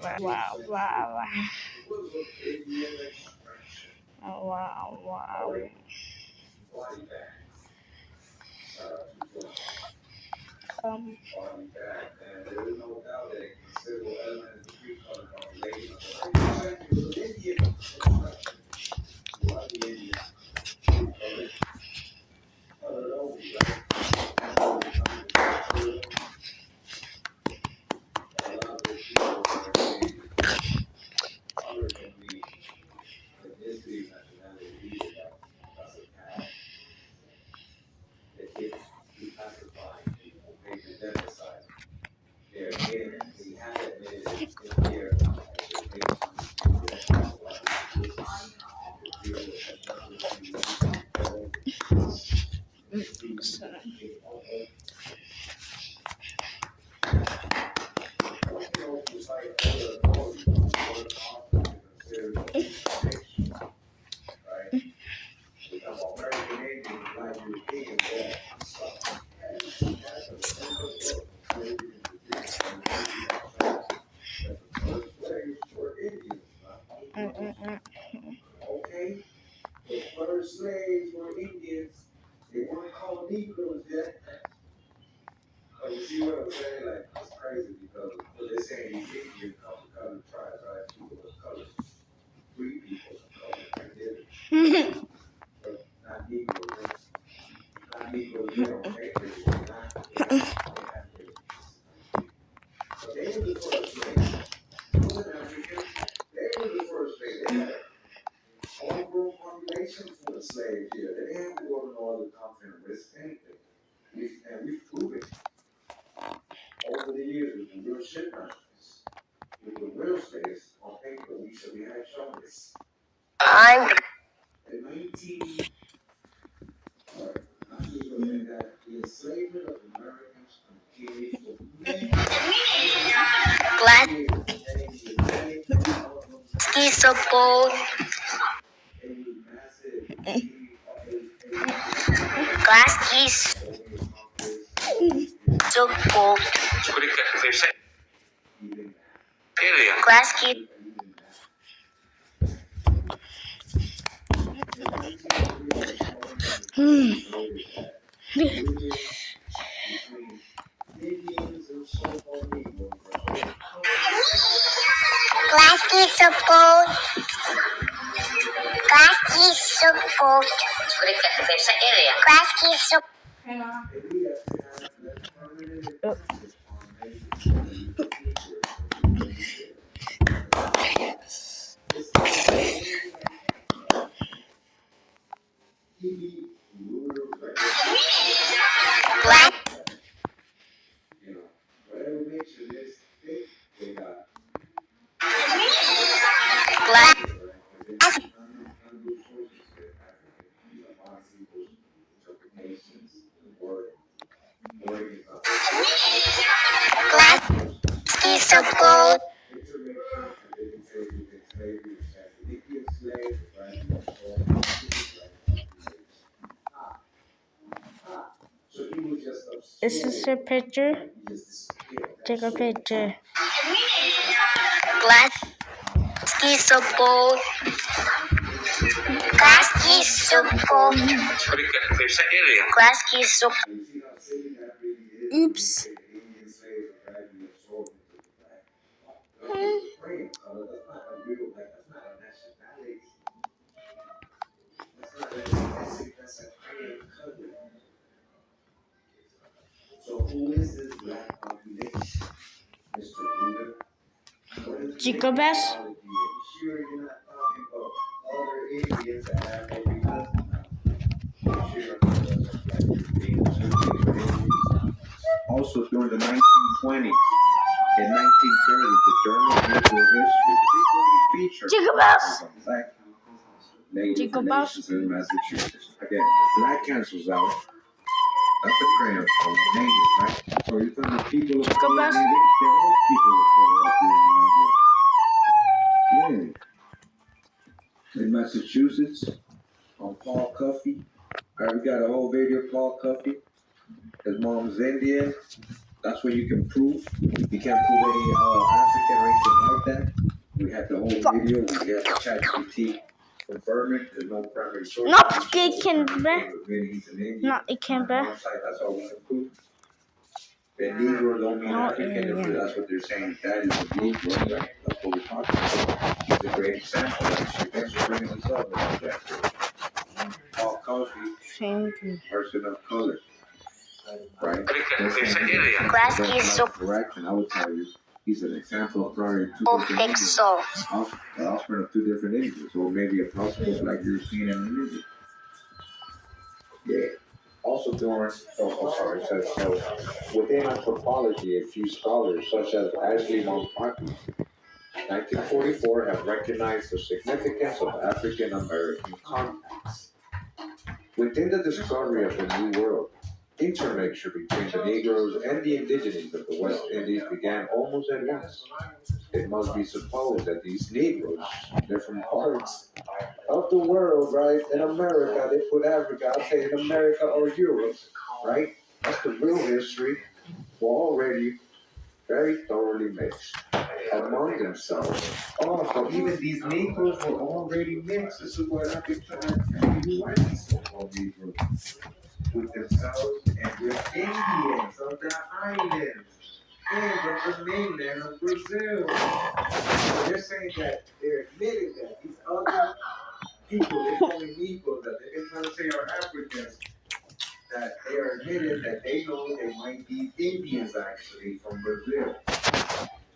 wow. Oh, wow. Um, Glass so bold. Glass keys so bold. Glass key. Glass key so bold. Glass key so bold. Glass key so. Glass. Glass. Glass key so bold. Is this a picture? Take a picture. Glass key so bold. Glass key so bold. Glass key so. Oops. Chico Bass. Also, during the 1920s and 1930s, the journal Visual History frequently featured Chico Bass. black native Chico Bass. relations in Massachusetts. Again, black cancels out. That's a crayon color, native, right? So you're talking about people of Chico color, Bass. native? They're all people of color up here in Langley. Yeah. In Massachusetts, on Paul Cuffey. All right, we got a whole video of Paul Cuffey. His mom's Indian. That's what you can prove. You can't prove any African or anything like that. We had the whole video. We had ChatGPT confirm it. There's no primary source. No, it can be. No, it can be. That's all we can prove. The Negro don't mean African. That's what they're saying. That is a Negro, right? That's what we're talking about. He's a great example. Actually, thanks for bringing this up. Paul Cosby, person of color. Right? Glass is so correction, I would tell you, he's an example of probably two different offspring of two different Indians, or maybe a possible black European and an Indian. Yeah. Also during, so within anthropology, a few scholars such as Ashley Montagu, 1944, have recognized the significance of African American contacts. Within the discovery of the New World, intermixture between the Negroes and the indigenous of the West Indies began almost at once. It must be supposed that these Negroes, different parts of the world, right? In America, they put Africa, I'll say in America or Europe, right? That's the real history, were already very thoroughly mixed among themselves. Also, even these Negroes were already mixed. This is what I've been trying to tell you. Why these so-called Negroes? With themselves and with Indians of the islands and of the mainland of Brazil. So they're saying that they're admitting that these other people, they're calling Negroes, that they've been trying to say are Africans, that they are admitting that they know they might be Indians actually from Brazil.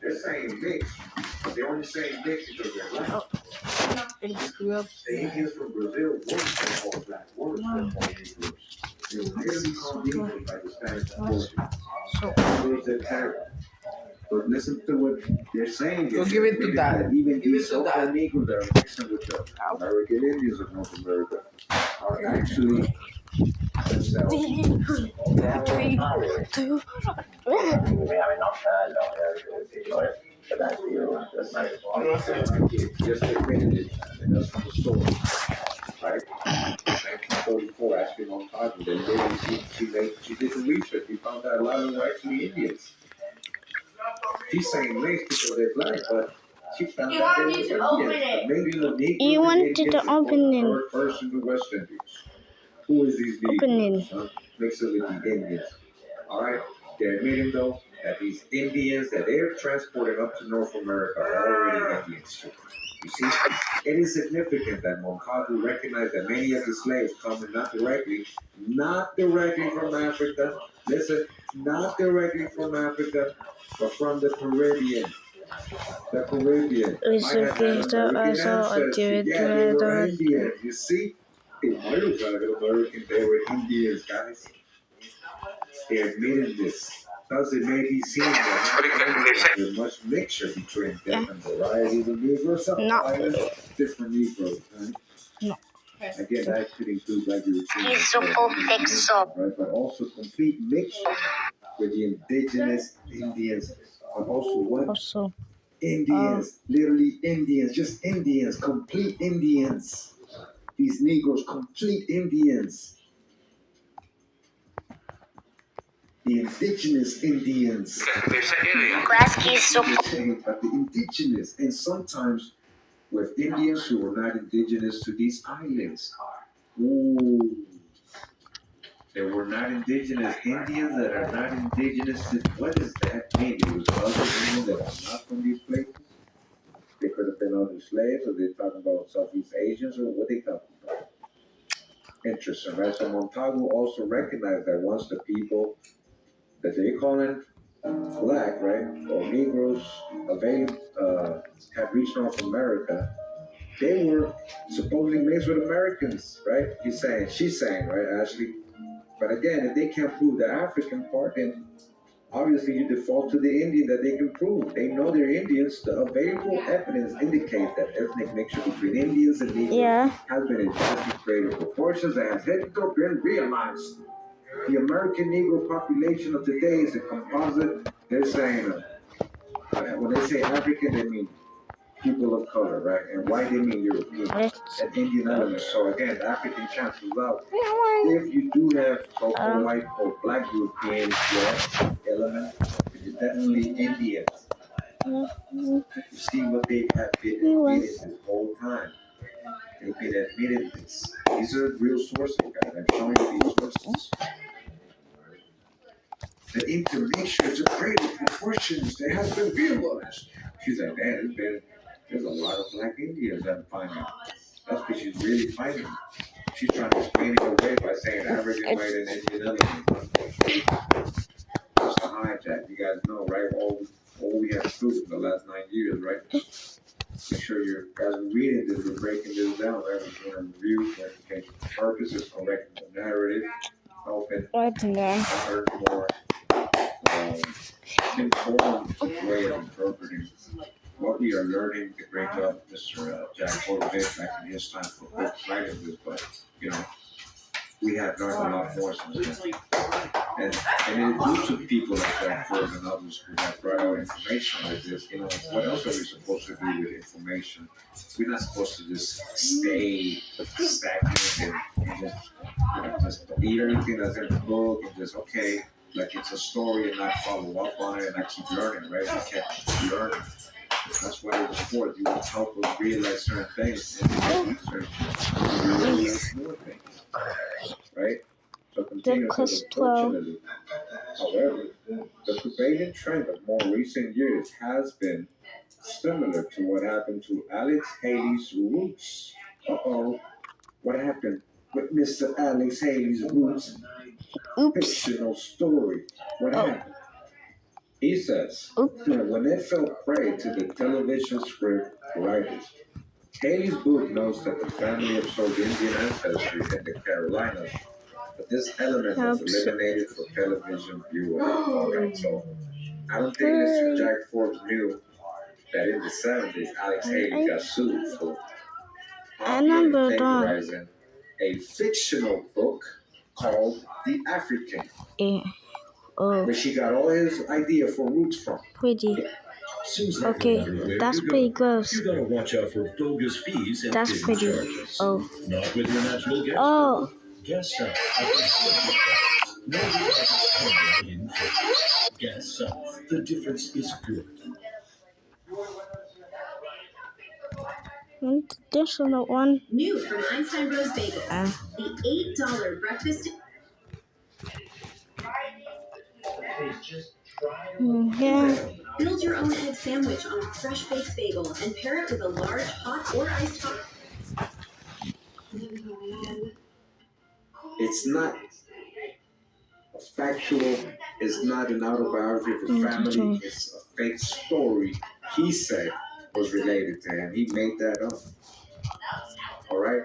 They're saying mixed, but they're only saying mixed because they're black. The Indians from Brazil weren't so-called black, weren't so-called Negroes. They were literally called Negroes by the Spanish Portuguese. But listen to what they're saying. We'll give it to that. Even these so-called Negroes that are mixing with the American Indians of North America are actually themselves. Just admitted it, and that's from the source, right? 1944, asking on Cosby, then later she did some research. She found out a lot of them were actually Indians. She's saying race because they're black, but she found out they were Indians. Maybe the Negroes you wanted to open it. First in the West Indies. Who is these Negroes? Mix it with the Indians. All right. They're admitting though that these Indians that they're transporting up to North America are already Indians too. You see, it is significant that Montagu recognized that many of the slaves coming not directly from Africa. Listen, not directly from Africa, but from the Caribbean. The Caribbean might have had American ancestry. Yeah, they were Indians. You see, they were Indians, guys. They admitted this. Thus, it made me seem that there's much mixture between different varieties of Negroes. Different Negroes, right? No. Again, that could include like right? But also complete mixture with the indigenous Indians, but also what? Also, Indians, literally Indians, just Indians, complete Indians. These Negroes, complete Indians. The indigenous Indians. But the indigenous, and sometimes with Indians who were not indigenous to these islands. Ooh. There were not indigenous Indians that are not indigenous to, what does that mean? It was other Indians that are not from these places? They could have been other slaves, or they're talking about Southeast Asians, or what they talking about? Interesting, right? So Montagu also recognized that once the people that they calling black, right, or Negroes had reached North America, they were supposedly mixed with Americans, right? She's saying, right, Ashley? But again, if they can't prove the African part, then obviously you default to the Indian that they can prove. They know they're Indians. The available evidence indicates that ethnic mixture between Indians and Negroes has been in drastic greater proportions and has hitherto been realized. The American Negro population of today is a composite. They're saying, when they say African, they mean people of color, right? And white they mean European, and Indian element. So again, the African cancels out. If you do have so-called white or black European, element, it is definitely Indian. You see what they have been admitted this whole time. They've been admitted this. These are real sources, guys. I'm showing you these sources. The intermixtures of greater proportions that has been realized. She's like, man, there's a lot of black Indians I'm finding. That's because she's really fighting. She's trying to explain it away by saying African white and Indian element. Just a hijack. You guys know, right? All we have proved in the last 9 years, right? Make sure you guys are reading this, we're breaking this down, right? We're doing review, clarification purposes, correcting the narrative, helping modern, more informed way of interpreting what we are learning. The great job Mr. Jack Ford did back in his time for writing this, but you know, we have learned a lot more since then. And it is due to people like Jack Ford and others who have brought out information like this. You know, what else are we supposed to do with information? We're not supposed to just stay stagnant and just believe everything that's in the book and just like it's a story and not follow up on it and not keep learning, right? We can't keep learning. That's what it was for. You will help us realize certain things and realize more things, right? So continue to unfortunately. However, the prevailing trend of more recent years has been similar to what happened to Alex Haley's Roots. What happened with Mr. Alex Haley's Roots? Fictional story. What happened? He says, when it fell prey to the television script writers, Haley's book notes that the family absorbed Indian ancestry in the Carolinas, but this element was eliminated for television viewing. Alright, so I don't think Mr. Jack Forbes knew that in the 70s, Alex Haley got sued for plagiarizing a fictional book called The African, where she got all his idea for roots from. Okay, that's pretty gross. You gotta watch out for bogus fees and that's pretty. Charges. Oh. Not with your natural guest. Oh. Guess so. Guess so. The difference is good. And this one. New from Einstein Bros Bagels. The $8 breakfast. Yeah. Build your own egg sandwich on a fresh baked bagel and pair it with a large hot or iced hot. It's not a factual, it's not an autobiography of his family, it's a fake story he said was related to him. He made that up. Alright?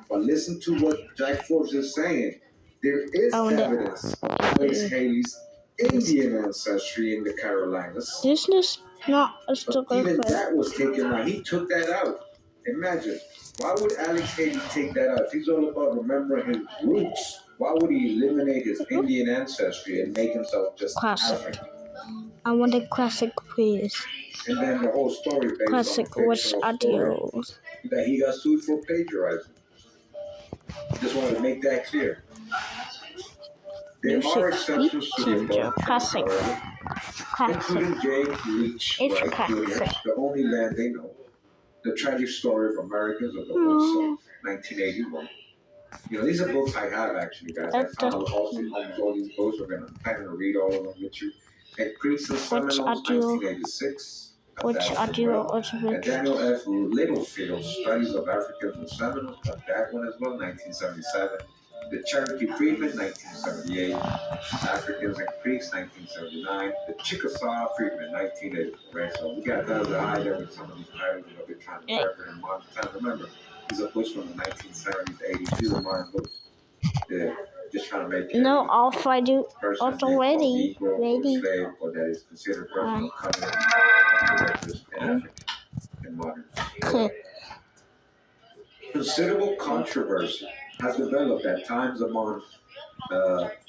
But listen to what Jack Forbes is saying. There is evidence of Alex Haley's Indian ancestry in the Carolinas. This is not a story. Even that was taken out. He took that out. Imagine. Why would Alex Haley take that out? If he's all about remembering his roots, why would he eliminate his Indian ancestry and make himself just African? I want a classic, please. And then the whole story based classic, on which audio that he got sued for plagiarizing. Just wanted to make that clear. There are exceptions to the above, classic, including Jay Leach, right, Jr., The Only Land They Know, The Tragic Story of Americans of the Woods, 1981. You know, these are books I have actually, guys. I found almost all these books. I'm planning to read all of them with you. And Creeks and Seminoles, 1986. Which audio also and Daniel F. Littlefield, Studies of Africans and Seminoles, got that one as well, 1977. The Cherokee Freedmen, 1978. Africans and Creeks, 1979. The Chickasaw Freedmen, 1984. Right, so we got guys that hide there with some of these titles that we're trying to interpret in modern time. Remember, these are books from the 1970s to 80s. These are modern books. They're just trying to make no, off I do. Also ready. Slave, or that is considered personal covenant records in Africa in modern. Considerable controversy has developed at times among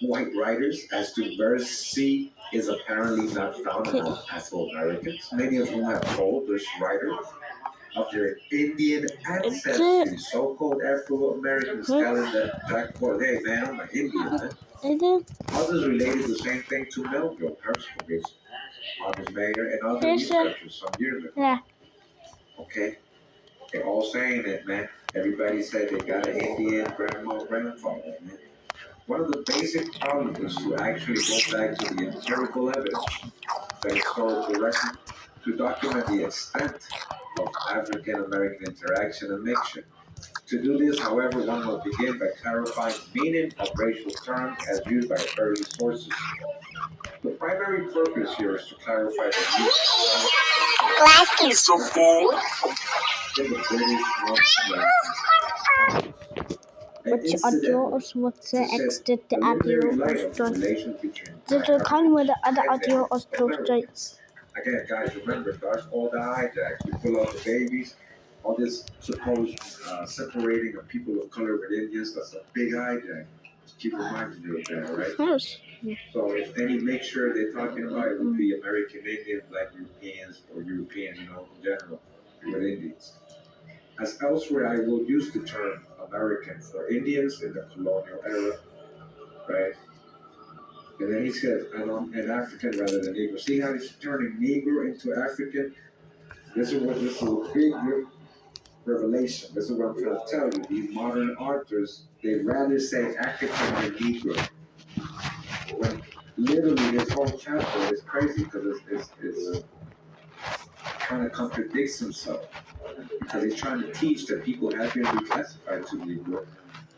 white writers as to verse C is apparently not found among Afro-Americans, many of whom have told this writer of their Indian ancestry, so-called Afro-Americans telling the black boy, hey man, I'm an Indian, man. Others related the same thing to Melville, Herskovitz, Marcus Maynard, and other researchers some years ago. Yeah. Okay? They're all saying it, man. Everybody said they got an Indian grandma, grandfather, man. One of the basic problems is to actually go back to the empirical evidence, the historical record, to document the extent of African American interaction and mixture. To do this, however, one must begin by clarifying the meaning of racial terms as used by early sources. The primary purpose here is to clarify the use of glass is so full in the British North American Which audio is what's extra audio the kind where the other audio is close. Again, guys, remember, that's all the hijacks. We pull out the babies, all this supposed separating of people of color with Indians, that's a big hijack. Just keep reminding you of that, right? Yes. So if any mixture they're talking about, it would be American Indian, Black Europeans, or European, in general, with Indians. As elsewhere, I will use the term American for Indians in the colonial era, right? And then he says, an African rather than Negro. See how he's turning Negro into African? This is a big revelation. This is what I'm trying to tell you. These modern authors, they rather say African than Negro. When literally this whole chapter is crazy because it's kind of contradicts himself. Because he's trying to teach that people have been reclassified to Negro.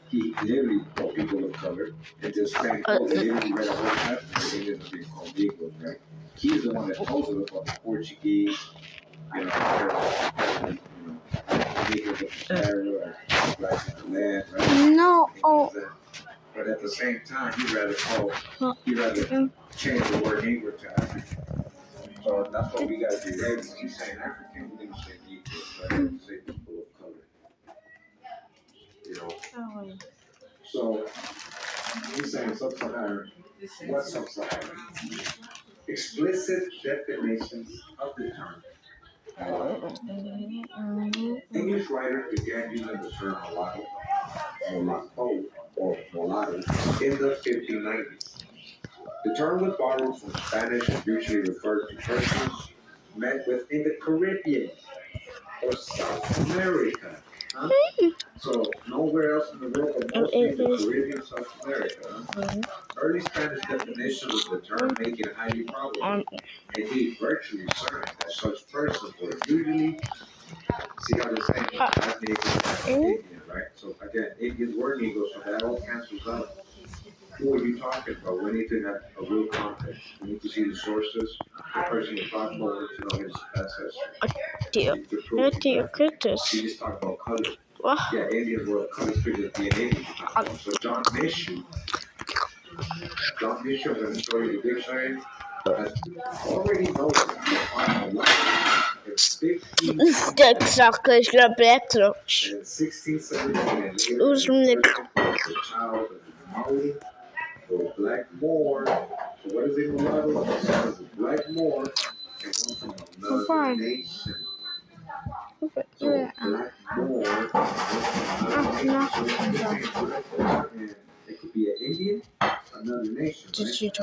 He literally called people of color and just saying, oh, they literally read a whole chapter and they ended up being called Negroes, right? He's the one that told us about the Portuguese, Negroes of the Sahara, blacks in the land, right? No. But at the same time, he'd rather change the word Negro to African. So that's why we got to be ready. When he's saying African, we didn't say Negro, right? We say people of color. So he's saying sub-Saharan. What's sub-Saharan? Explicit definitions of the term. English writers began using the term mulatto, or mulatto in the 1590s. The term was borrowed from Spanish and usually referred to persons met within the Caribbean or South America. Huh? So nowhere else in the world, but mostly in the Caribbean, South America. Early Spanish definition of the term make it highly probable, indeed virtually certain, that such persons were usually, see how they're saying, not Negro, Indian, right? So again, Indians were Negroes, so that all cancels out. Who are you talking about? We need to have a real context. We need to see the sources. The person you're talking about, we need to know his ancestry. He just talked about color. Yeah, Indians were color figures being Indian. So John Mishu, in the story of the dictionary, has already noted that the life in 15 and 1617 and later the child of Maui or Black Moor. So what is a mulatto? The son of a Black Moor and one from another nation. So Black Moor and it could be an Indian, another nation, right?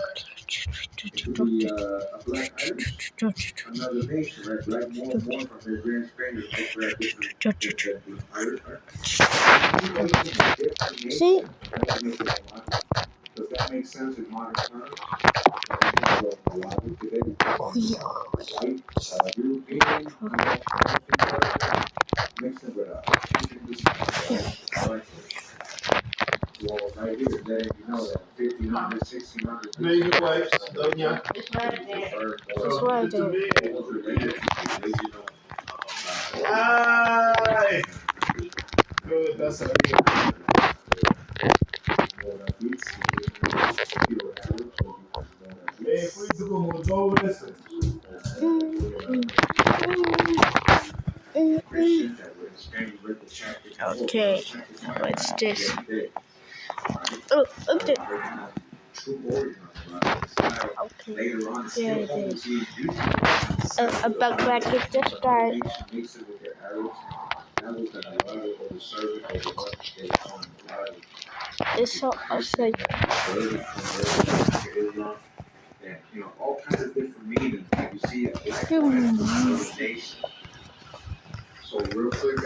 It could be a Black Irish, another nation, right? Black Moor from the Grand Spaniard, different than Irish, right? See? Does that make sense in modern terms? Today, white, European, mixing with well, right here, letting you know that 1500, 1600. Make your place, Doña. That's what I did. Ay! Good, that's a Me fuiste como 2 veces. Okay, what's this? Oh, okay. Okay, there it is. A backpack with this guy. It's so awesome. And all kinds of different meanings. Like you see a black combination. So real quick, guys.